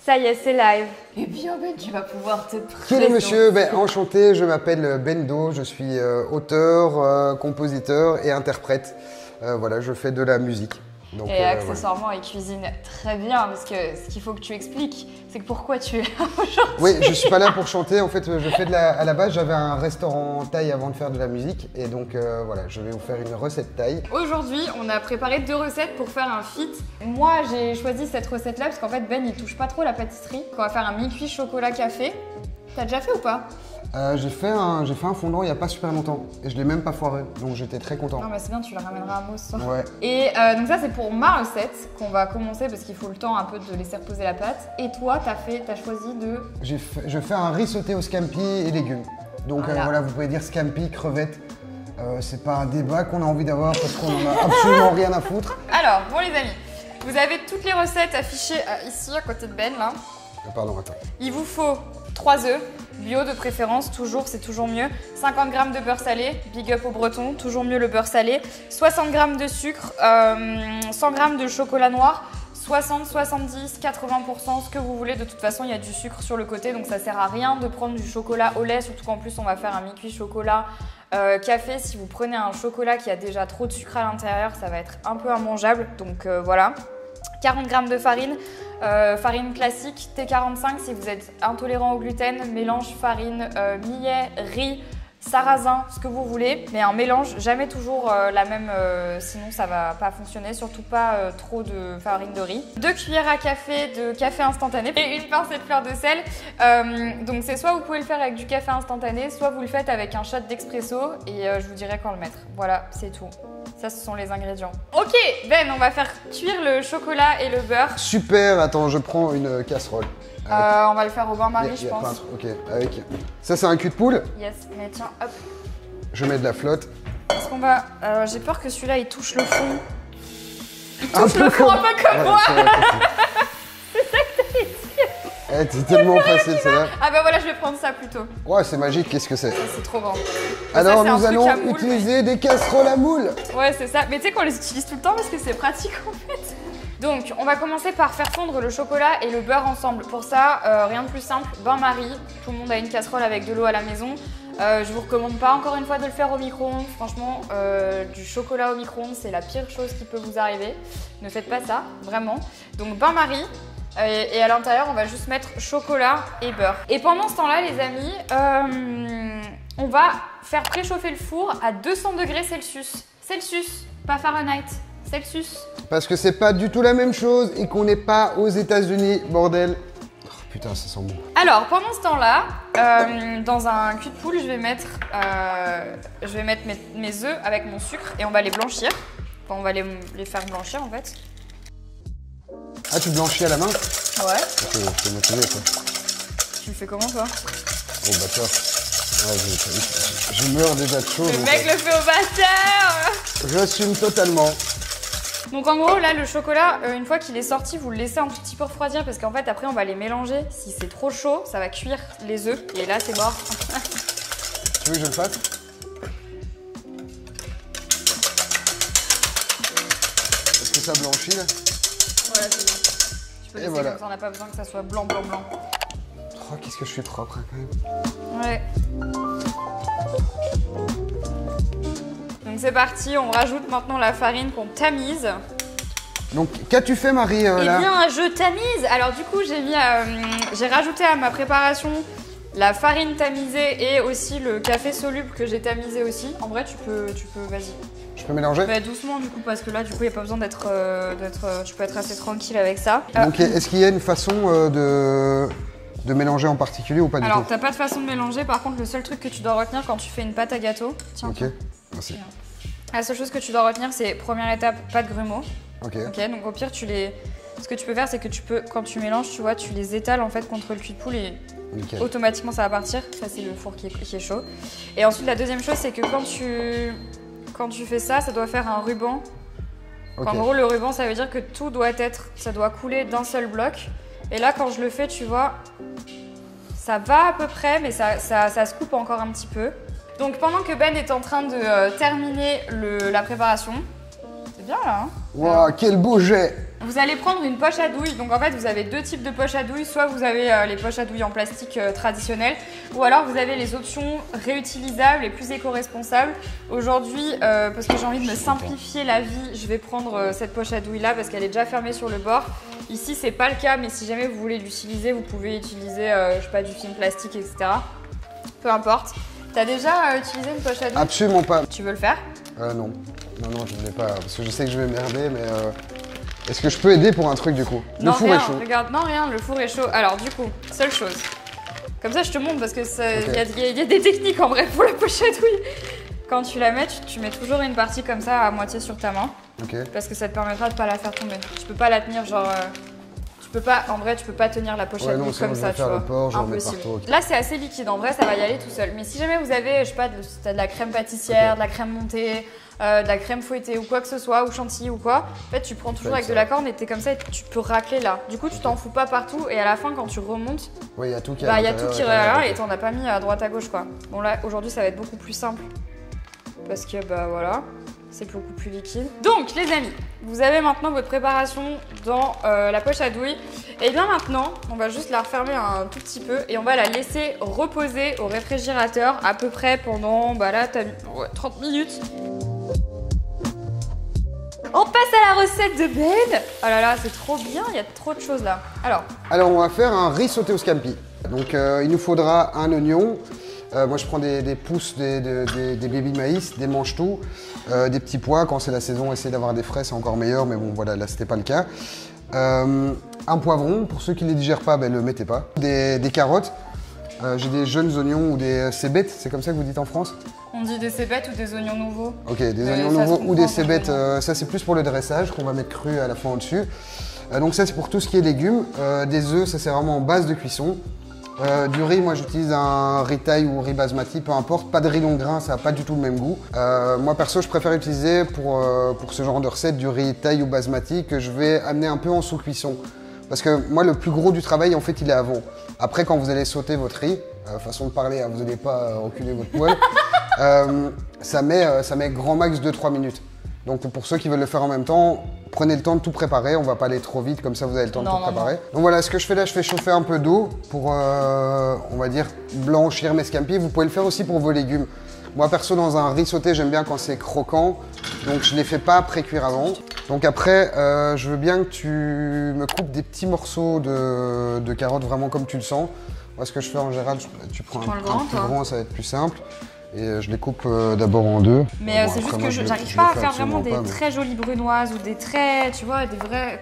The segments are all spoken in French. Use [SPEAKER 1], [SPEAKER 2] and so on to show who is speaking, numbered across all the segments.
[SPEAKER 1] Ça y est, c'est live.
[SPEAKER 2] Eh bien, Ben, tu vas pouvoir te présenter.
[SPEAKER 3] Quel est monsieur? Enchanté, je m'appelle Bendo, je suis auteur, compositeur et interprète. Voilà, je fais de la musique. Donc,
[SPEAKER 1] et accessoirement, il cuisine très bien parce que ce qu'il faut que tu expliques, c'est que pourquoi tu es là aujourd'hui.
[SPEAKER 3] Oui, je suis pas là pour chanter. En fait, je fais à la base, j'avais un restaurant thaï avant de faire de la musique. Et donc, voilà, je vais vous faire une recette thaï.
[SPEAKER 1] Aujourd'hui, on a préparé 2 recettes pour faire un feat. Moi, j'ai choisi cette recette-là parce qu'en fait, Ben, il touche pas trop la pâtisserie. On va faire un mi-cuit chocolat café. T'as déjà fait ou pas?
[SPEAKER 3] J'ai fait un fondant il n'y a pas super longtemps et je l'ai même pas foiré, donc j'étais très content.
[SPEAKER 1] Non mais c'est bien, tu le ramèneras à Mo ce soir.
[SPEAKER 3] Ouais.
[SPEAKER 1] Et donc ça c'est pour ma recette qu'on va commencer parce qu'il faut le temps un peu de laisser reposer la pâte. Et toi t'as choisi de...
[SPEAKER 3] Je fais un riz sauté au scampi et légumes. Donc voilà, vous pouvez dire scampi, crevettes. C'est pas un débat qu'on a envie d'avoir parce qu'on en a absolument rien à foutre.
[SPEAKER 1] Alors, bon les amis, vous avez toutes les recettes affichées ici à côté de Ben là.
[SPEAKER 3] Pardon, attends.
[SPEAKER 1] Il vous faut 3 œufs, bio de préférence, toujours, c'est toujours mieux. 50 g de beurre salé, big up au breton, toujours mieux le beurre salé. 60 g de sucre, 100 g de chocolat noir, 60, 70, 80%, ce que vous voulez. De toute façon, il y a du sucre sur le côté, donc ça sert à rien de prendre du chocolat au lait, surtout qu'en plus, on va faire un mi-cuit chocolat café. Si vous prenez un chocolat qui a déjà trop de sucre à l'intérieur, ça va être un peu immangeable, donc voilà. 40 g de farine, farine classique, T45 si vous êtes intolérant au gluten, mélange farine, millet, riz, sarrasin, ce que vous voulez, mais un mélange, jamais toujours la même, sinon ça va pas fonctionner, surtout pas trop de farine de riz. 2 cuillères à café de café instantané et une pincée de fleur de sel. Donc c'est soit vous pouvez le faire avec du café instantané, soit vous le faites avec un shot d'expresso et je vous dirai quand le mettre. Voilà, c'est tout. Ça, ce sont les ingrédients. Ok, Ben, on va faire cuire le chocolat et le beurre.
[SPEAKER 3] Super, attends, je prends une casserole.
[SPEAKER 1] On va le faire au bain-marie, je pense.
[SPEAKER 3] Ok, avec. Ça, c'est un cul de poule.
[SPEAKER 1] Yes, mais tiens, hop.
[SPEAKER 3] Je mets de la flotte.
[SPEAKER 1] Parce qu'on va. J'ai peur que celui-là, il touche le fond. Il touche le fond un peu comme
[SPEAKER 3] voilà,
[SPEAKER 1] moi.
[SPEAKER 3] C'est ça que t'allais dire. C'est tellement facile, celle-là.
[SPEAKER 1] Ah bah voilà, je vais prendre ça plutôt.
[SPEAKER 3] Ouais, c'est magique, qu'est-ce que c'est?
[SPEAKER 1] C'est trop grand.
[SPEAKER 3] Alors,
[SPEAKER 1] ça,
[SPEAKER 3] nous allons utiliser des casseroles à moule.
[SPEAKER 1] Ouais, c'est ça. Mais tu sais qu'on les utilise tout le temps parce que c'est pratique en fait. Donc, on va commencer par faire fondre le chocolat et le beurre ensemble. Pour ça, rien de plus simple, bain-marie. Tout le monde a une casserole avec de l'eau à la maison. Je vous recommande pas encore une fois de le faire au micro-ondes. Franchement, du chocolat au micro-ondes, c'est la pire chose qui peut vous arriver. Ne faites pas ça, vraiment. Donc, bain-marie. Et à l'intérieur, on va juste mettre chocolat et beurre. Et pendant ce temps-là, les amis, on va faire préchauffer le four à 200 degrés Celsius. Celsius, pas Fahrenheit. Celsius.
[SPEAKER 3] Parce que c'est pas du tout la même chose et qu'on n'est pas aux États-Unis, bordel. Oh, putain, ça sent bon.
[SPEAKER 1] Alors, pendant ce temps-là, dans un cul de poule, je vais mettre mes œufs avec mon sucre et on va les blanchir. Enfin, on va les faire blanchir en fait.
[SPEAKER 3] Ah, tu blanchis à la main?
[SPEAKER 1] Ouais.
[SPEAKER 3] Je t'ai motivé, quoi.
[SPEAKER 1] Tu le fais comment, toi?
[SPEAKER 3] Au batteur. Ouais, je meurs déjà de chaud.
[SPEAKER 1] Le mec le fait au batteur.
[SPEAKER 3] J'assume totalement.
[SPEAKER 1] Donc en gros, là, le chocolat, une fois qu'il est sorti, vous le laissez un tout petit peu refroidir parce qu'en fait, après, on va les mélanger. Si c'est trop chaud, ça va cuire les œufs et là, c'est mort.
[SPEAKER 3] Tu veux que je le fasse? Est-ce que ça blanchit, là?
[SPEAKER 1] Ouais, c'est bien. Tu peux laisser
[SPEAKER 3] voilà.
[SPEAKER 1] comme ça, on n'a pas besoin que ça soit blanc, blanc, blanc.
[SPEAKER 3] Oh, qu'est-ce que je suis propre, hein, quand même.
[SPEAKER 1] Ouais. Donc c'est parti, on rajoute maintenant la farine qu'on tamise.
[SPEAKER 3] Donc, qu'as-tu fait, Marie, là?
[SPEAKER 1] Eh bien, je tamise. Alors du coup, j'ai rajouté à ma préparation la farine tamisée et aussi le café soluble que j'ai tamisé aussi. En vrai, tu peux, vas-y.
[SPEAKER 3] Je peux mélanger?
[SPEAKER 1] Bah, doucement du coup, parce que là, du coup, il n'y a pas besoin d'être, tu peux être assez tranquille avec ça.
[SPEAKER 3] Donc, est-ce qu'il y a une façon de mélanger en particulier ou pas du tout?
[SPEAKER 1] Alors, t'as pas de façon de mélanger. Par contre, le seul truc que tu dois retenir quand tu fais une pâte à gâteau, tiens.
[SPEAKER 3] Ok, merci.
[SPEAKER 1] La seule chose que tu dois retenir, c'est première étape, pas de grumeaux.
[SPEAKER 3] Ok.
[SPEAKER 1] Ok, donc au pire, ce que tu peux faire, c'est que quand tu mélanges, tu vois, tu les étales en fait contre le cul de poule et
[SPEAKER 3] nickel.
[SPEAKER 1] Automatiquement ça va partir. Ça, c'est le four qui est chaud. Et ensuite, la deuxième chose, c'est que quand tu fais ça, ça doit faire un ruban.
[SPEAKER 3] Okay.
[SPEAKER 1] En gros, le ruban, ça veut dire que ça doit couler d'un seul bloc. Et là, quand je le fais, tu vois, ça va à peu près, mais ça se coupe encore un petit peu. Donc pendant que Ben est en train de terminer la préparation, c'est bien là, hein?
[SPEAKER 3] Waouh, quel beau jet!
[SPEAKER 1] Vous allez prendre une poche à douille. Donc en fait, vous avez deux types de poches à douille. Soit vous avez les poches à douille en plastique traditionnelles, ou alors vous avez les options réutilisables et plus éco-responsables. Aujourd'hui, parce que j'ai envie de me simplifier la vie, je vais prendre cette poche à douille là parce qu'elle est déjà fermée sur le bord. Ici, c'est pas le cas, mais si jamais vous voulez l'utiliser, vous pouvez utiliser, je sais pas, du film plastique, etc. Peu importe. T'as déjà utilisé une poche à douille?
[SPEAKER 3] Absolument pas.
[SPEAKER 1] Tu veux le faire?
[SPEAKER 3] Non. Non, je ne l'ai pas, parce que je sais que je vais merder, mais est-ce que je peux aider pour un truc du coup?
[SPEAKER 1] Non, le four est chaud. Regarde, non, rien, le four est chaud. Alors du coup, seule chose. Comme ça, je te montre parce que y a des techniques en vrai pour la poche à douille. Quand tu la mets, tu mets toujours une partie comme ça à moitié sur ta main. Parce que ça te permettra de pas la faire tomber. Tu peux pas la tenir genre... tu peux pas, en vrai, tu peux pas tenir la poche à douille comme ça, tu vois. Impossible. Là, c'est assez liquide. En vrai, ça va y aller tout seul. Mais si jamais vous avez, je sais pas, t'as de la crème pâtissière, de la crème montée, de la crème fouettée ou quoi que ce soit, ou chantilly ou quoi, en fait, tu prends toujours avec de la corne et t'es comme ça et tu peux racler là. Du coup, tu t'en fous pas partout et à la fin, quand tu remontes,
[SPEAKER 3] il y a tout qui
[SPEAKER 1] est là et t'en as pas mis à droite à gauche, quoi. Bon, là, aujourd'hui, ça va être beaucoup plus simple parce que, bah voilà. C'est beaucoup plus liquide. Donc les amis, vous avez maintenant votre préparation dans la poche à douille. Et bien maintenant, on va juste la refermer un tout petit peu et on va la laisser reposer au réfrigérateur à peu près pendant, bah là, 30 minutes. On passe à la recette de Ben. Oh là là, c'est trop bien, il y a trop de choses là. Alors
[SPEAKER 3] on va faire un riz sauté au scampi. Donc il nous faudra un oignon. Moi je prends des pousses, des baby maïs, des mange-tout, des petits pois. Quand c'est la saison, essayez d'avoir des frais, c'est encore meilleur, mais bon voilà, là c'était pas le cas. Un poivron, pour ceux qui ne les digèrent pas, ben le mettez pas. Des carottes, j'ai des jeunes oignons ou des cébettes, c'est comme ça que vous dites en France?
[SPEAKER 1] On dit des cébettes ou des oignons nouveaux?
[SPEAKER 3] Ok, des oignons nouveaux ou des cébettes, ça c'est plus pour le dressage qu'on va mettre cru à la fin au-dessus. Donc ça c'est pour tout ce qui est légumes. Des œufs, ça c'est vraiment en base de cuisson. Du riz, moi j'utilise un riz thaï ou riz basmati, peu importe, pas de riz long grain, ça n'a pas du tout le même goût. Moi perso, je préfère utiliser pour ce genre de recette du riz thaï ou basmati que je vais amener un peu en sous-cuisson. Parce que moi le plus gros du travail en fait il est avant. Après quand vous allez sauter votre riz, façon de parler, hein, vous n'allez pas reculer votre poêle, ça met grand max 2-3 minutes. Donc pour ceux qui veulent le faire en même temps, prenez le temps de tout préparer, on va pas aller trop vite, comme ça vous avez le temps de tout préparer. Donc voilà, ce que je fais là, je fais chauffer un peu d'eau pour, on va dire, blanchir mes scampi. Vous pouvez le faire aussi pour vos légumes. Moi perso, dans un riz sauté, j'aime bien quand c'est croquant, donc je les fais pas pré-cuire avant. Donc après, je veux bien que tu me coupes des petits morceaux de carottes, vraiment comme tu le sens. Moi ce que je fais en général, tu prends un plus grand, ça va être plus simple. Et je les coupe d'abord en deux.
[SPEAKER 1] Mais c'est juste que j'arrive pas à faire vraiment des très jolies brunoises ou des très, tu vois, des vrais,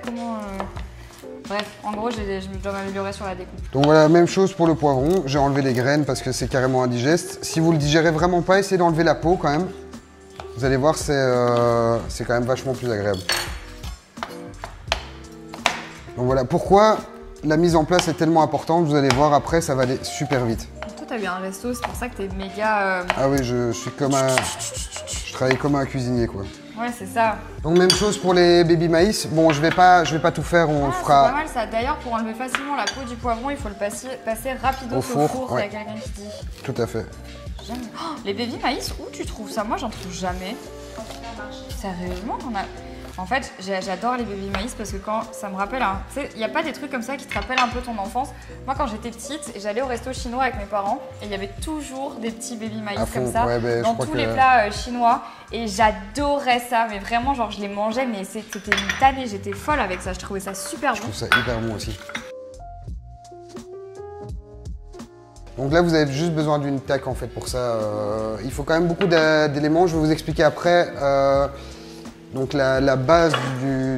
[SPEAKER 1] Bref, en gros, je dois m'améliorer sur la découpe.
[SPEAKER 3] Donc voilà, même chose pour le poivron. J'ai enlevé les graines parce que c'est carrément indigeste. Si vous le digérez vraiment pas, essayez d'enlever la peau quand même. Vous allez voir, c'est quand même vachement plus agréable. Donc voilà, pourquoi la mise en place est tellement importante. Vous allez voir, après, ça va aller super vite.
[SPEAKER 1] T'as eu un resto, c'est pour ça que t'es méga...
[SPEAKER 3] Ah oui, je suis comme un... Je travaille comme un cuisinier, quoi.
[SPEAKER 1] Ouais, c'est ça.
[SPEAKER 3] Donc même chose pour les baby maïs. Bon, je vais pas tout faire, on le fera...
[SPEAKER 1] C'est pas mal ça. D'ailleurs, pour enlever facilement la peau du poivron, il faut le passer rapido au four, il y a quelqu'un qui dit.
[SPEAKER 3] Tout à fait.
[SPEAKER 1] Oh, les baby maïs, où tu trouves ça? Moi, j'en trouve jamais. Sérieusement, on a... En fait, j'adore les baby maïs parce que quand ça me rappelle, tu sais, il n'y a pas des trucs comme ça qui te rappellent un peu ton enfance. Moi, quand j'étais petite, j'allais au resto chinois avec mes parents et il y avait toujours des petits baby maïs comme ça dans tous les plats chinois et j'adorais ça. Mais vraiment, genre, je les mangeais, mais c'était une tannée. J'étais folle avec ça. Je trouvais ça super bon.
[SPEAKER 3] Je trouve ça hyper bon aussi. Donc là, vous avez juste besoin d'une taque en fait pour ça. Il faut quand même beaucoup d'éléments. Je vais vous expliquer après. Donc la base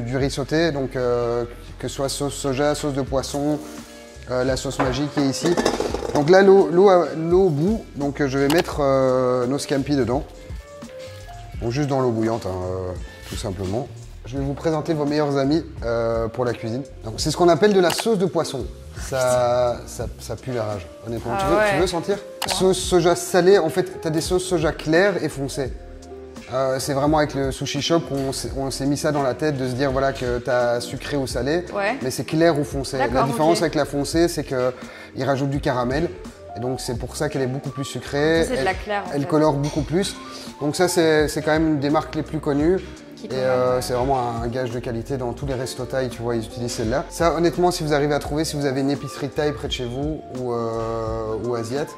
[SPEAKER 3] du riz sauté, donc que ce soit sauce soja, sauce de poisson, la sauce magique qui est ici. Donc là l'eau au bout, donc je vais mettre nos scampi dedans. Donc juste dans l'eau bouillante, tout simplement. Je vais vous présenter vos meilleurs amis pour la cuisine. C'est ce qu'on appelle de la sauce de poisson. Ça pue la rage, honnêtement. Tu veux sentir? Sauce soja salée, en fait, tu as des sauces soja claires et foncées. C'est vraiment avec le sushi shop qu'on s'est mis ça dans la tête de se dire voilà que tu as sucré ou salé, mais c'est clair ou foncé. La différence avec la foncée, c'est qu'il rajoute du caramel. Et donc c'est pour ça qu'elle est beaucoup plus sucrée.
[SPEAKER 1] C'est de la claire.
[SPEAKER 3] Elle colore beaucoup plus. Donc ça c'est quand même une des marques les plus connues.
[SPEAKER 1] magnifique.
[SPEAKER 3] Et c'est vraiment un gage de qualité dans tous les restos thaï, tu vois, ils utilisent celle-là. Ça, honnêtement, si vous arrivez à trouver, si vous avez une épicerie thaï près de chez vous ou asiate,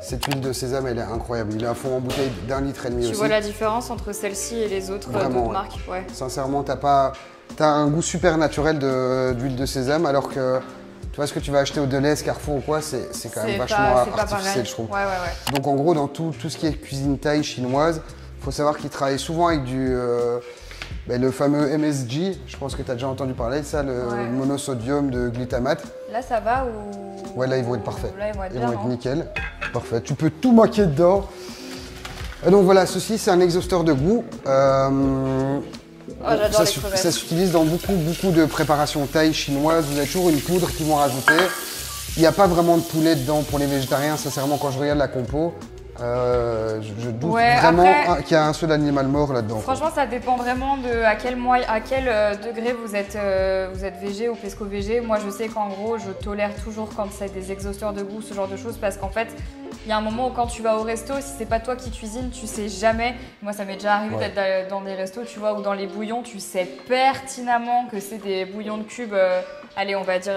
[SPEAKER 3] cette huile de sésame, elle est incroyable. Ils la font en bouteille d'1,5 litre aussi.
[SPEAKER 1] Tu vois la différence entre celle-ci et les autres
[SPEAKER 3] Vraiment,
[SPEAKER 1] marques? Ouais.
[SPEAKER 3] Sincèrement, t'as un goût super naturel d'huile de sésame, alors que tu vois ce que tu vas acheter au Deleuze, Carrefour ou quoi, c'est quand même vachement artificiel, je trouve.
[SPEAKER 1] Ouais.
[SPEAKER 3] Donc en gros, dans tout ce qui est cuisine thaï chinoise, il faut savoir qu'ils travaillent souvent avec le fameux MSG. Je pense que tu as déjà entendu parler de ça, le monosodium de glutamate.
[SPEAKER 1] Là, ça va ou...
[SPEAKER 3] Ouais, là, ils vont être parfaits.
[SPEAKER 1] Là, ils vont être
[SPEAKER 3] nickel. Parfait. Tu peux tout maquer dedans. Donc voilà, ceci, c'est un exhausteur de goût.
[SPEAKER 1] J'adore les crevettes.
[SPEAKER 3] Ça s'utilise dans beaucoup de préparations thaï chinoises. Vous avez toujours une poudre qu'ils vont rajouter. Il n'y a pas vraiment de poulet dedans pour les végétariens. Sincèrement, quand je regarde la compo, je doute vraiment qu'il y a un seul animal mort là-dedans.
[SPEAKER 1] Franchement, ça dépend vraiment de à quel degré vous êtes végé ou pesco-végé. Moi, je sais qu'en gros, je tolère toujours quand c'est des exhausteurs de goût, ce genre de choses, parce qu'en fait, il y a un moment où quand tu vas au resto, si c'est pas toi qui cuisines, tu sais jamais. Moi, ça m'est déjà arrivé d'être dans des restos, tu vois, ou dans les bouillons, tu sais pertinemment que c'est des bouillons de cubes. Allez, on va dire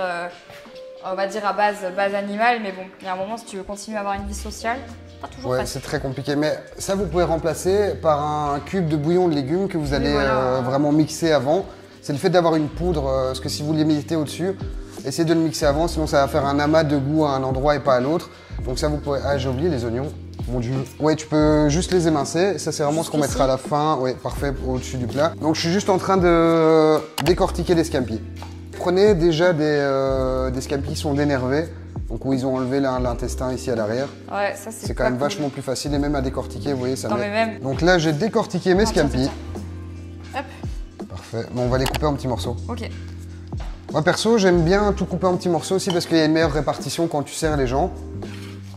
[SPEAKER 1] à base animale, mais bon, il y a un moment, si tu veux continuer à avoir une vie sociale, pas toujours facile.
[SPEAKER 3] C'est très compliqué, mais ça, vous pouvez remplacer par un cube de bouillon de légumes que vous allez vraiment mixer avant. C'est le fait d'avoir une poudre, parce que si vous les mettez au-dessus, essayez de le mixer avant, sinon ça va faire un amas de goût à un endroit et pas à l'autre. Donc ça, vous pouvez... Ah, j'ai oublié les oignons. Mon Dieu. Ouais, tu peux juste les émincer. Ça, c'est vraiment ce qu'on mettra à la fin. Ouais, parfait, au-dessus du plat. Donc, je suis juste en train de décortiquer les scampi. Prenez déjà des scampi qui sont dénervés. Donc, où ils ont enlevé l'intestin ici à l'arrière.
[SPEAKER 1] Ouais, ça, c'est
[SPEAKER 3] quand même vachement plus facile et même à décortiquer, vous voyez, ça
[SPEAKER 1] met... même...
[SPEAKER 3] Donc là, j'ai décortiqué mes scampi.
[SPEAKER 1] Hop.
[SPEAKER 3] Parfait. Bon, on va les couper en petits morceaux.
[SPEAKER 1] Ok.
[SPEAKER 3] Moi, perso, j'aime bien tout couper en petits morceaux aussi parce qu'il y a une meilleure répartition quand tu sers les gens.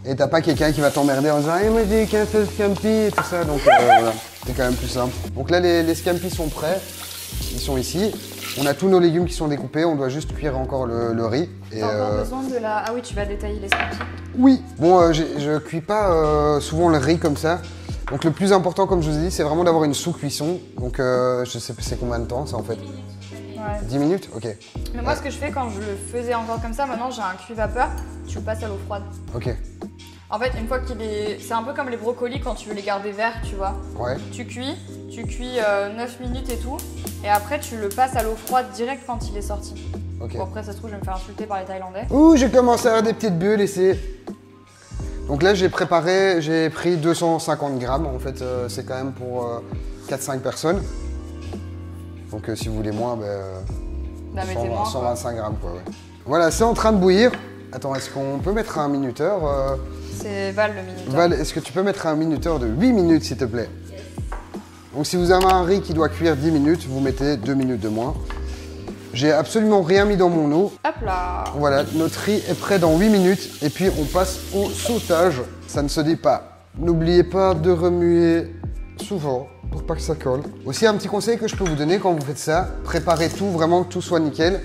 [SPEAKER 3] Et t'as pas quelqu'un qui va t'emmerder en disant « moi j'ai qu'un seul scampi » et tout ça, donc voilà, c'est quand même plus simple. Donc là, les scampis sont prêts, ils sont ici. On a tous nos légumes qui sont découpés, on doit juste cuire encore le riz.
[SPEAKER 1] T'as encore besoin de la... Ah oui, tu vas détailler les scampi.
[SPEAKER 3] Oui. Bon, je cuis pas souvent le riz comme ça. Donc le plus important, comme je vous ai dit, c'est vraiment d'avoir une sous-cuisson. Donc je sais pas c'est combien de temps ça en fait. 10 minutes? Ok.
[SPEAKER 1] Mais moi, ce que je fais quand je le faisais encore comme ça, maintenant j'ai un cuit vapeur, tu le passes à l'eau froide.
[SPEAKER 3] Ok.
[SPEAKER 1] En fait, une fois qu'il est... C'est un peu comme les brocolis quand tu veux les garder verts, tu vois.
[SPEAKER 3] Ouais.
[SPEAKER 1] Tu cuis 9 minutes et tout, et après tu le passes à l'eau froide direct quand il est sorti.
[SPEAKER 3] Ok.
[SPEAKER 1] Bon, après, ça se trouve, je vais me faire insulter par les Thaïlandais.
[SPEAKER 3] Ouh, j'ai commencé à avoir des petites bulles ici. Donc là, j'ai pris 250 grammes. En fait, c'est quand même pour 4-5 personnes. Donc si vous voulez moins, 125 grammes quoi. Ouais. Voilà, c'est en train de bouillir. Attends, est-ce qu'on peut mettre un minuteur
[SPEAKER 1] C'est Val le minuteur.
[SPEAKER 3] Val, est-ce que tu peux mettre un minuteur de 8 minutes s'il te plaît? Donc si vous avez un riz qui doit cuire 10 minutes, vous mettez 2 minutes de moins. J'ai absolument rien mis dans mon eau.
[SPEAKER 1] Hop là.
[SPEAKER 3] Voilà, notre riz est prêt dans 8 minutes et puis on passe au sautage. Ça ne se dit pas. N'oubliez pas de remuer souvent pour pas que ça colle. Aussi un petit conseil que je peux vous donner quand vous faites ça, préparez tout, vraiment que tout soit nickel.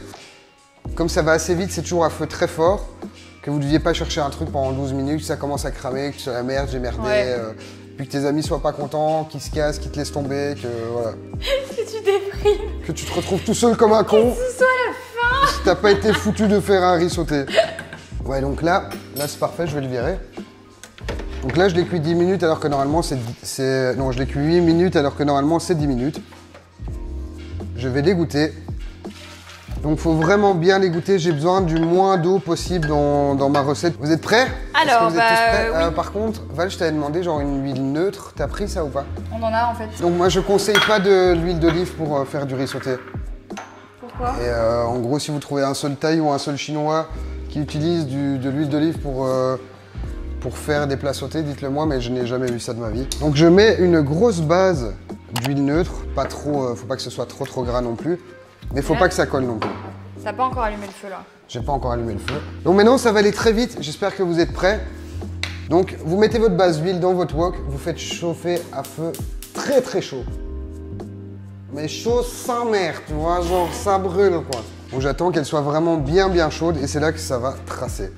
[SPEAKER 3] Comme ça va assez vite, c'est toujours à feu très fort, que vous ne deviez pas chercher un truc pendant 12 minutes, ça commence à cramer, que tu sois la merde, j'ai merdé, puis que tes amis soient pas contents, qu'ils se cassent, qu'ils te laissent tomber, que voilà.
[SPEAKER 1] Que tu déprimes.
[SPEAKER 3] Que tu te retrouves tout seul comme un con.
[SPEAKER 1] Que ce soit la fin.
[SPEAKER 3] Si t'as pas été foutu de faire un riz sauté. Ouais, donc là c'est parfait, je vais le virer. Donc là, je l'ai cuit 10 minutes alors que normalement c'est... Non, je l'ai cuit 8 minutes alors que normalement c'est 10 minutes. Je vais l'égoutter. Donc, il faut vraiment bien l'égoutter. J'ai besoin du moins d'eau possible dans ma recette. Vous êtes prêts?
[SPEAKER 1] Alors,
[SPEAKER 3] vous êtes tous prêts
[SPEAKER 1] oui.
[SPEAKER 3] Par contre, Val, je t'avais demandé genre une huile neutre. T'as pris ça ou pas?
[SPEAKER 1] On en a en fait.
[SPEAKER 3] Donc, moi, je conseille pas de l'huile d'olive pour faire du riz sauté.
[SPEAKER 1] Pourquoi?
[SPEAKER 3] Et en gros, si vous trouvez un seul Thaï ou un seul Chinois qui utilise de l'huile d'olive pour faire des plats sautés, dites-le moi, mais je n'ai jamais vu ça de ma vie. Donc je mets une grosse base d'huile neutre, pas trop, faut pas que ce soit trop gras non plus, mais faut pas que ça colle non plus.
[SPEAKER 1] Ça n'a pas encore allumé le feu là.
[SPEAKER 3] J'ai pas encore allumé le feu. Donc maintenant ça va aller très vite, j'espère que vous êtes prêts. Donc vous mettez votre base d'huile dans votre wok, vous faites chauffer à feu très chaud. Mais chaud sans mer, tu vois, genre ça brûle quoi. Donc j'attends qu'elle soit vraiment bien chaude et c'est là que ça va tracer.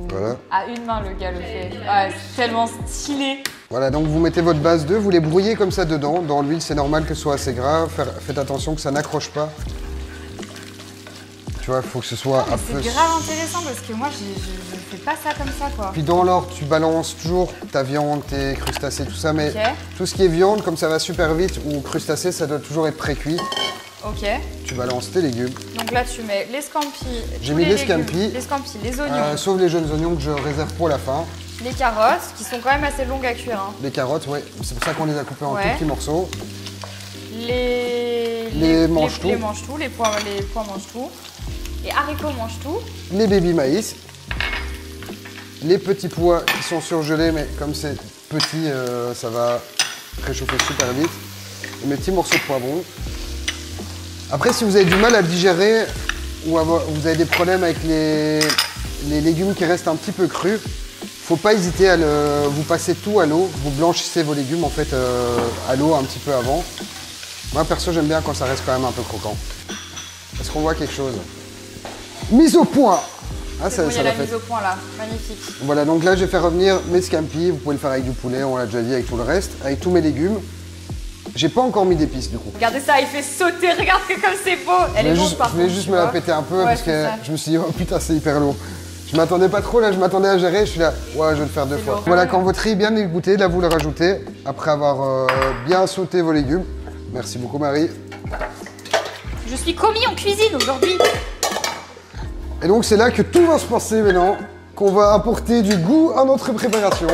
[SPEAKER 3] Voilà.
[SPEAKER 1] À une main, le gars le fait. Ouais, c'est tellement stylé.
[SPEAKER 3] Voilà, donc vous mettez votre base d'œufs, vous les brouillez comme ça dedans. Dans l'huile, c'est normal que ce soit assez gras. Faites attention que ça n'accroche pas. Tu vois, il faut que ce soit un peu...
[SPEAKER 1] C'est grave intéressant parce que moi, je fais pas ça comme ça, quoi.
[SPEAKER 3] Puis dans l'ordre, tu balances toujours ta viande, tes crustacés, tout ça. Mais tout ce qui est viande, comme ça va super vite, ou crustacés, ça doit toujours être pré-cuit.
[SPEAKER 1] Ok.
[SPEAKER 3] Tu balances tes légumes.
[SPEAKER 1] Donc là, tu mets les scampi.
[SPEAKER 3] J'ai mis les scampi.
[SPEAKER 1] Les scampi, les oignons.
[SPEAKER 3] Sauf les jeunes oignons que je réserve pour la fin.
[SPEAKER 1] Les carottes, qui sont quand même assez longues à cuire. Hein.
[SPEAKER 3] Les carottes, oui. C'est pour ça qu'on les a coupées en tout petits morceaux.
[SPEAKER 1] Les mange-tout. Les mange-tout, les pois mange-tout. Les haricots mange-tout. Les
[SPEAKER 3] baby maïs. Les petits pois qui sont surgelés, mais comme c'est petit, ça va réchauffer super vite. Et mes petits morceaux de poivron. Après, si vous avez du mal à digérer ou vous avez des problèmes avec les légumes qui restent un petit peu crus, faut pas hésiter à vous passez tout à l'eau. Vous blanchissez vos légumes en fait à l'eau un petit peu avant. Moi perso, j'aime bien quand ça reste quand même un peu croquant. Est-ce qu'on voit quelque chose? Mise au point. Ah,
[SPEAKER 1] ça l'a fait. Mise au point là, magnifique.
[SPEAKER 3] Voilà, donc là je vais faire revenir mes scampi. Vous pouvez le faire avec du poulet, on l'a déjà dit, avec tout le reste, avec tous mes légumes. J'ai pas encore mis d'épices du coup.
[SPEAKER 1] Regardez ça, il fait sauter, regarde que comme c'est beau. Elle est bonne par contre.
[SPEAKER 3] Je voulais juste me la péter un peu parce que je me suis dit, oh putain, c'est hyper lourd. Je m'attendais pas trop là, je m'attendais à gérer, je suis là, ouais, je vais le faire 2 fois. Voilà, quand votre riz est bien égouté, là vous le rajoutez après avoir bien sauté vos légumes. Merci beaucoup Marie.
[SPEAKER 1] Je suis commis en cuisine aujourd'hui.
[SPEAKER 3] Et donc c'est là que tout va se passer maintenant, qu'on va apporter du goût à notre préparation.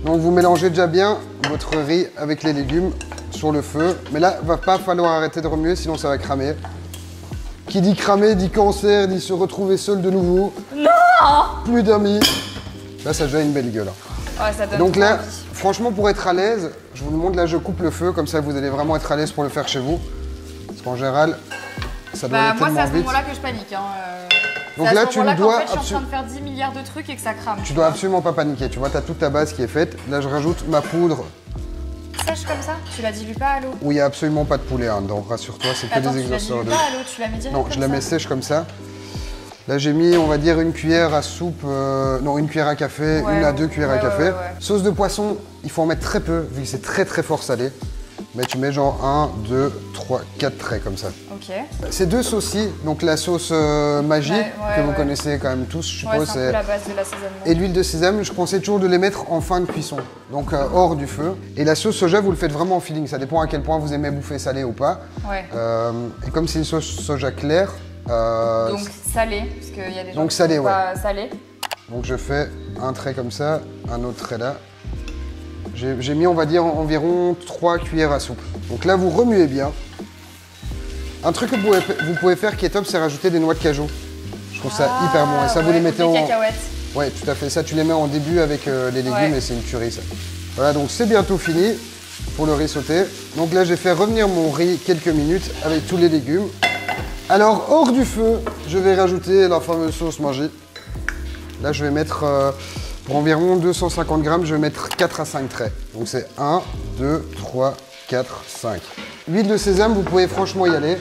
[SPEAKER 3] Donc vous mélangez déjà bien votre riz avec les légumes sur le feu. Mais là, il va pas falloir arrêter de remuer, sinon ça va cramer. Qui dit cramer, dit cancer, dit se retrouver seul de nouveau.
[SPEAKER 1] Non!
[SPEAKER 3] Plus d'amis. Là, ça a déjà une belle gueule.
[SPEAKER 1] Ouais, ça donne
[SPEAKER 3] donc là,
[SPEAKER 1] envie.
[SPEAKER 3] franchement, pour être à l'aise, je vous le montre, là, je coupe le feu, comme ça, vous allez vraiment être à l'aise pour le faire chez vous. Parce qu'en général, ça doit aller tellement vite.
[SPEAKER 1] Moi, c'est à ce moment-là que je panique. Hein.
[SPEAKER 3] Donc là, tu ne dois...
[SPEAKER 1] En fait, je suis en train de faire 10 milliards de trucs et que ça crame.
[SPEAKER 3] Tu dois absolument pas paniquer. Tu vois, tu as toute ta base qui est faite. Là, je rajoute ma poudre.
[SPEAKER 1] Sèche comme ça? Tu la dilues pas à l'eau?
[SPEAKER 3] Où il n'y a absolument pas de poulet. Hein. Donc rassure-toi, c'est que des exhausteurs
[SPEAKER 1] d'eau. Tu la dilues pas à l'eau, tu la mets directement.
[SPEAKER 3] Non, je la mets sèche comme ça. Là, j'ai mis, on va dire, une cuillère à soupe, non, une cuillère à café, 1 à 2 cuillères à café. Sauce de poisson, il faut en mettre très peu, vu que c'est très très fort salé. Mais tu mets genre 1, 2, 3, 4 traits comme ça.
[SPEAKER 1] Ok.
[SPEAKER 3] Ces 2 sauces-ci, donc la sauce Maggi, que vous connaissez quand même tous, je suppose.
[SPEAKER 1] C'est un peu la base de l'assaisonnement.
[SPEAKER 3] Et l'huile de sésame, je conseille toujours de les mettre en fin de cuisson, donc hors du feu. Et la sauce soja, vous le faites vraiment en feeling, ça dépend à quel point vous aimez bouffer salé ou pas.
[SPEAKER 1] Ouais.
[SPEAKER 3] Et comme c'est une sauce soja claire...
[SPEAKER 1] donc salé, parce qu'il y a des gens qui sont pas salés.
[SPEAKER 3] Donc je fais un trait comme ça, un autre trait là. J'ai mis, on va dire, environ 3 cuillères à soupe. Donc là, vous remuez bien. Un truc que vous pouvez faire qui est top, c'est rajouter des noix de cajou. Je trouve ça hyper bon. Et ça, vous les mettez en...
[SPEAKER 1] cacahuètes.
[SPEAKER 3] Ouais, tout à fait. Ça, tu les mets en début avec les légumes et c'est une tuerie, ça. Voilà, donc c'est bientôt fini pour le riz sauté. Donc là, j'ai fait revenir mon riz quelques minutes avec tous les légumes. Alors, hors du feu, je vais rajouter la fameuse sauce Maggi. Là, je vais mettre... pour environ 250 grammes, je vais mettre 4 à 5 traits. Donc c'est 1, 2, 3, 4, 5. Huile de sésame, vous pouvez franchement y aller.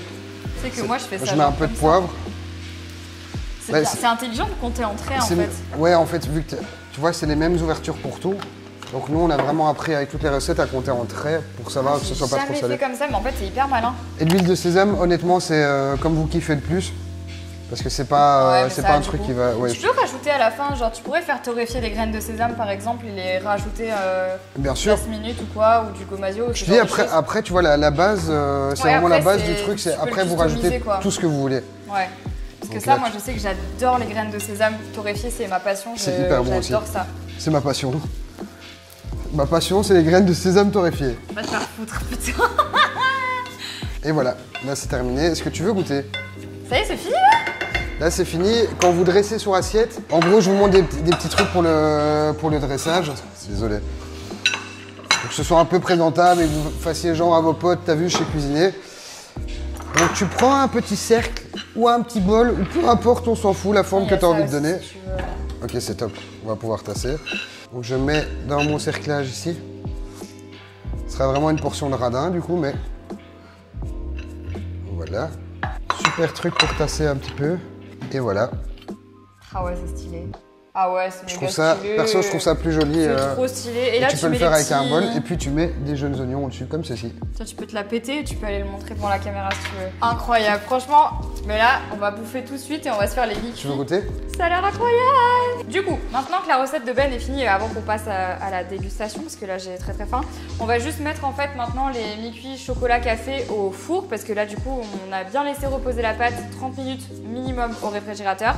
[SPEAKER 1] C'est que moi je fais ça.
[SPEAKER 3] Je mets un peu de poivre.
[SPEAKER 1] C'est intelligent de compter en traits en fait.
[SPEAKER 3] Ouais, en fait, vu que tu vois, c'est les mêmes ouvertures pour tout. Donc nous, on a vraiment appris avec toutes les recettes à compter en traits pour savoir que ce soit pas trop salé.
[SPEAKER 1] J'ai jamais fait comme ça, mais en fait, c'est hyper malin.
[SPEAKER 3] Et l'huile de sésame, honnêtement, c'est comme vous kiffez le plus. Parce que c'est pas, pas un truc qui va... Ouais,
[SPEAKER 1] tu peux rajouter à la fin, genre tu pourrais faire torréfier des graines de sésame par exemple et les rajouter
[SPEAKER 3] bien sûr.
[SPEAKER 1] 15 minutes ou quoi, ou du gomasio.
[SPEAKER 3] Je dis après, tu vois, la base, c'est vraiment la base du truc, c'est après vous rajoutez tout ce que vous voulez.
[SPEAKER 1] Ouais. Parce que ça, moi je sais que j'adore les graines de sésame torréfiées, c'est ma passion.
[SPEAKER 3] C'est hyper bon aussi.
[SPEAKER 1] J'adore ça.
[SPEAKER 3] C'est ma passion. Ma passion, c'est les graines de sésame torréfiées.
[SPEAKER 1] Va te faire foutre, putain.
[SPEAKER 3] Et voilà, là c'est terminé. Est-ce que tu veux goûter?
[SPEAKER 1] Ça y est, c'est fini là?
[SPEAKER 3] Là c'est fini. Quand vous dressez sur assiette, en gros je vous montre des petits trucs pour le dressage. Désolé. Pour que ce soit un peu présentable et que vous fassiez genre à vos potes, t'as vu, chez Cuisinier. Donc tu prends un petit cercle ou un petit bol, ou peu importe, on s'en fout, la forme que tu as envie de donner. Si tu veux. Ok, c'est top. On va pouvoir tasser. Donc je mets dans mon cerclage ici. Ce sera vraiment une portion de radin du coup, mais... Voilà. Super truc pour tasser un petit peu. Et voilà.
[SPEAKER 1] Ah ouais, c'est stylé. Ah ouais, c'est méga stylé.
[SPEAKER 3] Perso, je trouve ça plus joli.
[SPEAKER 1] C'est trop stylé. Et là,
[SPEAKER 3] tu peux le faire avec un bol et puis tu mets des jeunes oignons au-dessus, comme ceci.
[SPEAKER 1] Ça, tu peux te la péter et tu peux aller le montrer devant la caméra si tu veux. Incroyable, franchement. Mais là, on va bouffer tout de suite et on va se faire les Mickey.
[SPEAKER 3] Tu veux goûter?
[SPEAKER 1] Ça a l'air incroyable. Du coup, maintenant que la recette de Ben est finie, avant qu'on passe à la dégustation, parce que là j'ai très faim, on va juste mettre en fait maintenant les Mickey chocolat café au four, parce que là du coup on a bien laissé reposer la pâte 30 minutes minimum au réfrigérateur.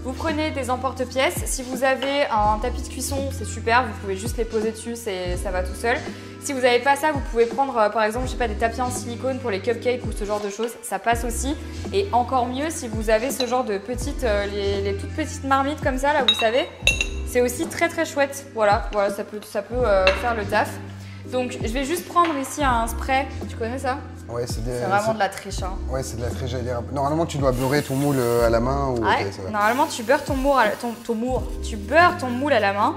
[SPEAKER 1] Vous prenez des emporte-pièces. Si vous avez un tapis de cuisson, c'est super, vous pouvez juste les poser dessus, ça va tout seul. Si vous n'avez pas ça, vous pouvez prendre par exemple, je sais pas, des tapis en silicone pour les cupcakes ou ce genre de choses, ça passe aussi. Et encore mieux si vous avez ce genre de petites, les toutes petites marmites comme ça, là, vous savez, c'est aussi très chouette. Voilà, ça peut faire le taf. Donc je vais juste prendre ici un spray, tu connais ça?
[SPEAKER 3] Ouais, c'est
[SPEAKER 1] vraiment de la triche. Hein.
[SPEAKER 3] Ouais, c'est de la triche, j'allais dire. Normalement, tu dois beurrer ton moule à la main. Ou...
[SPEAKER 1] Ouais, normalement, tu beurres tu beurres ton moule à la main.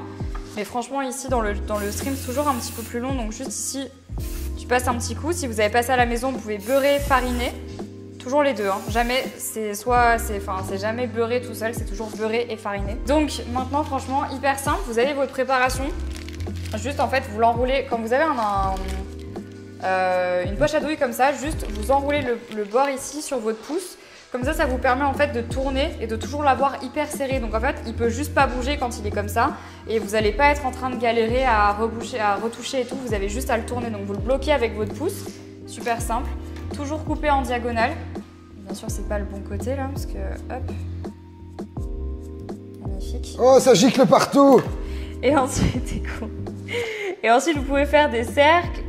[SPEAKER 1] Mais franchement, ici, dans le stream, c'est toujours un petit peu plus long. Donc juste ici, tu passes un petit coup. Si vous avez pas ça à la maison, vous pouvez beurrer, fariner. Toujours les deux. Hein. Jamais, c'est jamais beurré tout seul, c'est toujours beurré et fariné. Donc maintenant, franchement, hyper simple. Vous avez votre préparation. Juste, en fait, vous l'enroulez. Quand vous avez une poche à douille comme ça, juste vous enroulez le bord ici sur votre pouce. Comme ça vous permet en fait de tourner et de toujours l'avoir hyper serré. Donc en fait, il peut juste pas bouger quand il est comme ça. Et vous n'allez pas être en train de galérer à retoucher et tout. Vous avez juste à le tourner. Donc vous le bloquez avec votre pouce. Super simple. Toujours coupé en diagonale. Bien sûr, c'est pas le bon côté là, parce que hop. Magnifique.
[SPEAKER 3] Oh, ça gicle partout!
[SPEAKER 1] Et ensuite, t'es con. Et ensuite, vous pouvez faire des cercles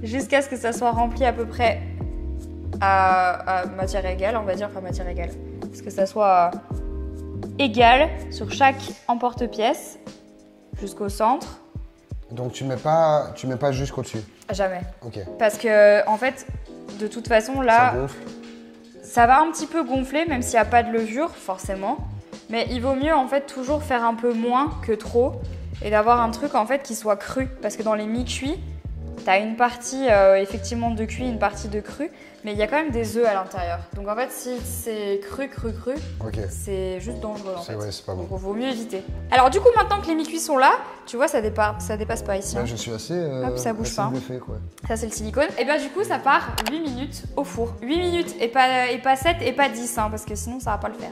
[SPEAKER 1] jusqu'à ce que ça soit rempli à peu près à matière égale, on va dire, enfin matière égale. Parce que ça soit égal sur chaque emporte-pièce jusqu'au centre.
[SPEAKER 3] Donc tu mets pas jusqu'au-dessus?
[SPEAKER 1] Jamais.
[SPEAKER 3] Ok.
[SPEAKER 1] Parce que, en fait, de toute façon, là,
[SPEAKER 3] ça gonfle.
[SPEAKER 1] Ça va un petit peu gonfler, même s'il n'y a pas de levure, forcément. Mais il vaut mieux, en fait, toujours faire un peu moins que trop et d'avoir un truc, en fait, qui soit cru. Parce que dans les mi-cuits, t'as une partie effectivement de cuit, une partie de cru, mais il y a quand même des œufs à l'intérieur. Donc en fait, si c'est cru,
[SPEAKER 3] okay.
[SPEAKER 1] C'est juste dangereux en fait.
[SPEAKER 3] Ouais, c'est pas bon.
[SPEAKER 1] Donc il vaut mieux éviter. Alors du coup, maintenant que les mi-cuits sont là, tu vois, ça dépasse pas ici.
[SPEAKER 3] Là,
[SPEAKER 1] hein.
[SPEAKER 3] je suis assez,
[SPEAKER 1] hop, ça bouge pas.
[SPEAKER 3] bluffé, quoi.
[SPEAKER 1] Ça c'est le silicone. Et bien du coup, ça part 8 minutes au four. 8 minutes et pas 7 et pas 10, hein, parce que sinon ça va pas le faire.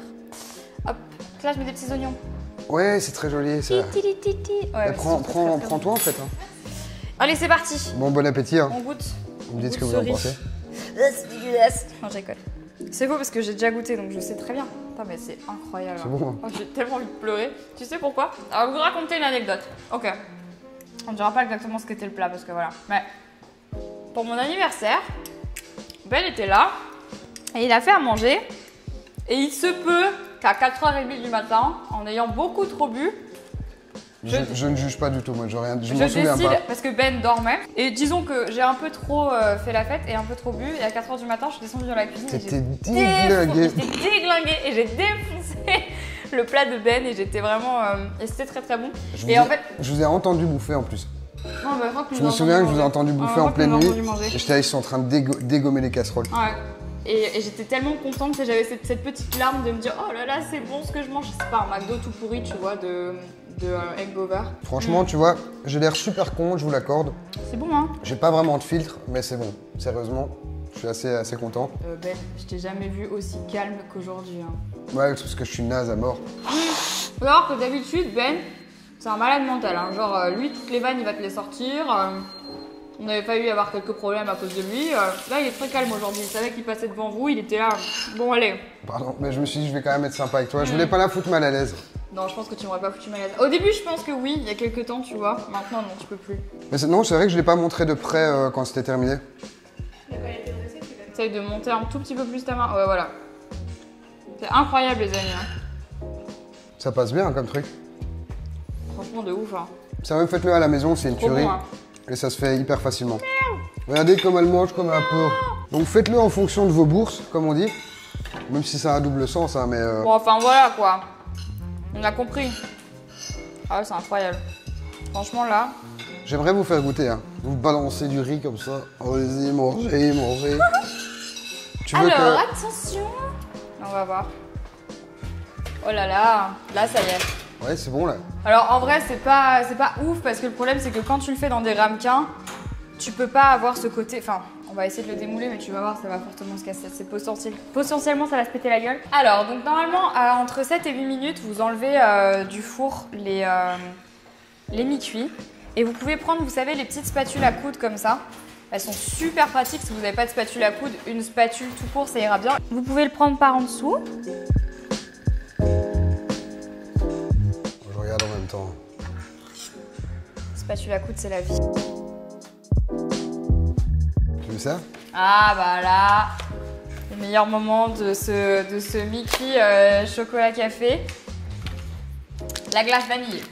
[SPEAKER 1] Hop, donc là je mets des petits oignons.
[SPEAKER 3] Ouais, c'est très joli ça.
[SPEAKER 1] Ouais,
[SPEAKER 3] prends-toi en fait. Hein.
[SPEAKER 1] Allez, c'est parti.
[SPEAKER 3] Bon appétit. Hein.
[SPEAKER 1] On goûte.
[SPEAKER 3] Vous me dites ce que vous en pensez.
[SPEAKER 1] C'est dégueulasse. Non, je rigole. C'est beau parce que j'ai déjà goûté, donc je sais très bien. Putain, mais c'est incroyable.
[SPEAKER 3] C'est bon. Hein.
[SPEAKER 1] Oh, j'ai tellement envie de pleurer. Tu sais pourquoi? Alors, je vais vous raconter une anecdote. Ok. On ne dira pas exactement ce qu'était le plat parce que voilà. Mais pour mon anniversaire, Ben était là et il a fait à manger. Et il se peut qu'à 4h30 du matin, en ayant beaucoup trop bu,
[SPEAKER 3] je ne juge pas du tout, moi, je m'en souviens
[SPEAKER 1] décide,
[SPEAKER 3] pas.
[SPEAKER 1] parce que Ben dormait. Et disons que j'ai un peu trop fait la fête et un peu trop bu. Et à 4h du matin, je suis descendue dans la cuisine.
[SPEAKER 3] T'étais déglinguée.
[SPEAKER 1] J'étais déglinguée et j'ai défoncé le plat de Ben. Et j'étais vraiment. Et c'était très bon.
[SPEAKER 3] Je vous ai entendu bouffer en plus.
[SPEAKER 1] Non, bah,
[SPEAKER 3] je me souviens que je vous ai entendu bouffer en pleine nuit. Et j'étais là, ils sont en train de dégommer les casseroles.
[SPEAKER 1] Ouais. Et j'étais tellement contente que j'avais cette petite larme de me dire oh là là, c'est bon ce que je mange. C'est pas un McDo tout pourri, tu vois, de Eggover.
[SPEAKER 3] Franchement, tu vois, j'ai l'air super con, je vous l'accorde.
[SPEAKER 1] C'est bon, hein?
[SPEAKER 3] J'ai pas vraiment de filtre, mais c'est bon. Sérieusement, je suis assez content.
[SPEAKER 1] Ben, je t'ai jamais vu aussi calme qu'aujourd'hui. Hein.
[SPEAKER 3] Ouais, c'est parce que je suis naze à mort.
[SPEAKER 1] Alors que d'habitude, Ben, c'est un malade mental. Hein. Genre, lui, toutes les vannes, il va te les sortir. On n'avait pas eu à avoir quelques problèmes à cause de lui. Là, il est très calme aujourd'hui. Il savait qu'il passait devant vous, il était là. Bon, allez.
[SPEAKER 3] Pardon, mais je me suis dit, je vais quand même être sympa avec toi. Je voulais pas la foutre mal à l'aise.
[SPEAKER 1] Non, je pense que tu m'aurais pas foutu mal à l'aise. Au début, je pense que oui, il y a quelques temps, tu vois. Maintenant, non, tu peux plus.
[SPEAKER 3] Mais non, c'est vrai que je l'ai pas montré de près quand c'était terminé.
[SPEAKER 1] Essaye de monter un tout petit peu plus ta main. Ouais, voilà. C'est incroyable, les amis. Hein.
[SPEAKER 3] Ça passe bien comme truc.
[SPEAKER 1] Franchement, de ouf. Hein.
[SPEAKER 3] Ça même faites-le à la maison, c'est une tuerie.
[SPEAKER 1] Bon, hein.
[SPEAKER 3] Et ça se fait hyper facilement. Regardez comme elle mange comme un porc. Donc faites-le en fonction de vos bourses, comme on dit. Même si ça a un double sens, hein, mais...
[SPEAKER 1] Bon, enfin, voilà, quoi. On a compris. Ah ouais, c'est incroyable. Franchement, là...
[SPEAKER 3] J'aimerais vous faire goûter, hein. Vous balancez du riz comme ça. Allez-y, mangez.
[SPEAKER 1] Alors, attention. On va voir. Oh là là. Là, ça y est.
[SPEAKER 3] Ouais, c'est bon là.
[SPEAKER 1] Alors en vrai, c'est pas ouf parce que le problème c'est que quand tu le fais dans des ramequins, tu peux pas avoir ce côté. Enfin, on va essayer de le démouler, mais tu vas voir, ça va fortement se casser. C'est potentiellement, ça va se péter la gueule. Alors, donc normalement, entre 7 et 8 minutes, vous enlevez du four les mi-cuits. Et vous pouvez prendre, vous savez, les petites spatules à coudre comme ça. Elles sont super pratiques. Si vous n'avez pas de spatule à coudre, une spatule tout court, ça ira bien. Vous pouvez le prendre par en dessous.
[SPEAKER 3] Je regarde en même temps.
[SPEAKER 1] Spatule à coudre, c'est la vie.
[SPEAKER 3] Tu veux ça?
[SPEAKER 1] Ah bah là, le meilleur moment de ce mi-cuit chocolat café, la glace vanille.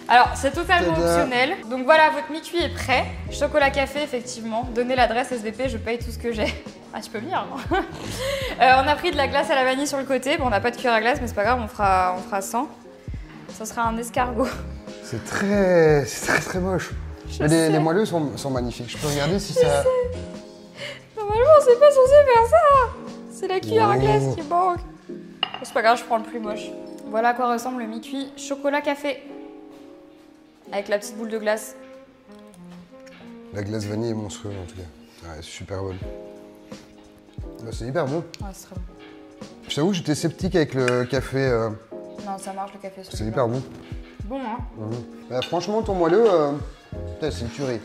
[SPEAKER 1] Alors c'est totalement optionnel. Donc voilà, votre mi-cuit est prêt. Chocolat café effectivement. Donnez l'adresse SVP, je paye tout ce que j'ai. Ah tu peux venir. On a pris de la glace à la vanille sur le côté. Bon on n'a pas de cuillère à glace mais c'est pas grave, on fera sans. Ça sera un escargot.
[SPEAKER 3] C'est très moche. Mais les moelleux sont magnifiques. Je peux regarder si ça...
[SPEAKER 1] Normalement, c'est pas censé faire ça. C'est la cuillère à glace qui manque. C'est pas grave, je prends le plus moche. Voilà à quoi ressemble le mi-cuit chocolat café. Avec la petite boule de glace.
[SPEAKER 3] La glace vanille est monstrueuse en tout cas. Ouais, c'est super bonne. Bah, c'est hyper bon.
[SPEAKER 1] Ouais, c'est très bon.
[SPEAKER 3] Je t'avoue, j'étais sceptique avec le café.
[SPEAKER 1] Non, ça marche le café.
[SPEAKER 3] C'est hyper bon.
[SPEAKER 1] Bon, hein.
[SPEAKER 3] Bah, franchement, ton moelleux, putain, c'est une tuerie.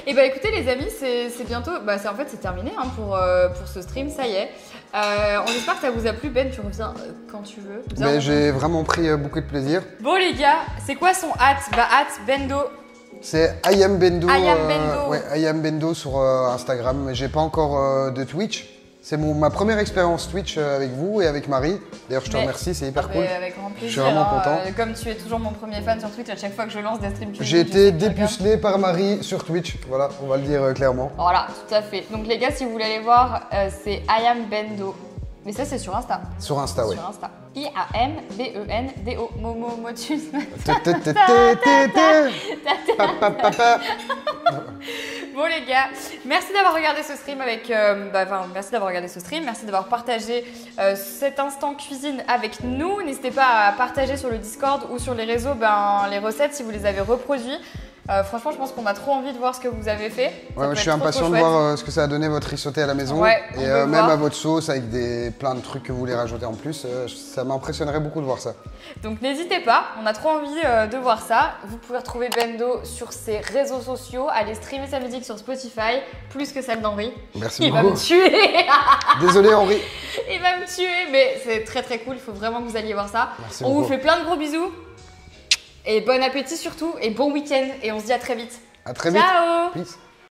[SPEAKER 1] Et bah écoutez les amis, c'est bientôt, en fait c'est terminé hein, pour ce stream, ça y est. On espère que ça vous a plu. Ben, tu reviens quand tu veux.
[SPEAKER 3] Mais j'ai vraiment pris beaucoup de plaisir.
[SPEAKER 1] Bon les gars, c'est quoi son hâte? Bah hâte Bendo.
[SPEAKER 3] C'est Ayam Bendo.
[SPEAKER 1] Bendo.
[SPEAKER 3] Ouais, Ayam Bendo sur Instagram. Mais j'ai pas encore de Twitch. C'est ma première expérience Twitch avec vous et avec Marie. D'ailleurs, je te remercie, c'est hyper cool.
[SPEAKER 1] Avec grand plaisir.
[SPEAKER 3] Je suis vraiment content.
[SPEAKER 1] Comme tu es toujours mon premier fan sur Twitch, à chaque fois que je lance des streams,
[SPEAKER 3] j'ai été dépucelé par Marie sur Twitch. Voilà, on va le dire clairement.
[SPEAKER 1] Voilà, tout à fait. Donc les gars, si vous voulez aller voir, c'est Ayam Bendo. Mais ça, c'est sur Insta.
[SPEAKER 3] Sur Insta, oui.
[SPEAKER 1] Sur Insta. I-A-M-B-E-N-D-O. Momo Motus. Bon les gars, merci d'avoir regardé ce stream merci d'avoir partagé cet instant cuisine avec nous. N'hésitez pas à partager sur le Discord ou sur les réseaux les recettes si vous les avez reproduites. Franchement, je pense qu'on a trop envie de voir ce que vous avez fait.
[SPEAKER 3] Ouais, je suis impatient de voir ce que ça a donné votre risotté à la maison.
[SPEAKER 1] Ouais,
[SPEAKER 3] et même à votre sauce avec plein de trucs que vous voulez rajouter en plus. Ça m'impressionnerait beaucoup de voir ça.
[SPEAKER 1] Donc n'hésitez pas, on a trop envie de voir ça. Vous pouvez retrouver Bendo sur ses réseaux sociaux. Allez streamer sa musique sur Spotify, plus que celle d'Henri.
[SPEAKER 3] Merci
[SPEAKER 1] beaucoup.
[SPEAKER 3] Il va
[SPEAKER 1] me tuer.
[SPEAKER 3] Désolé Henri.
[SPEAKER 1] Il va me tuer, mais c'est très très cool. Il faut vraiment que vous alliez voir ça.
[SPEAKER 3] Merci
[SPEAKER 1] on
[SPEAKER 3] beaucoup.
[SPEAKER 1] vous fait plein de gros bisous. Et bon appétit surtout, et bon week-end, et on se dit à très vite.
[SPEAKER 3] À très vite.
[SPEAKER 1] Ciao.
[SPEAKER 3] Peace.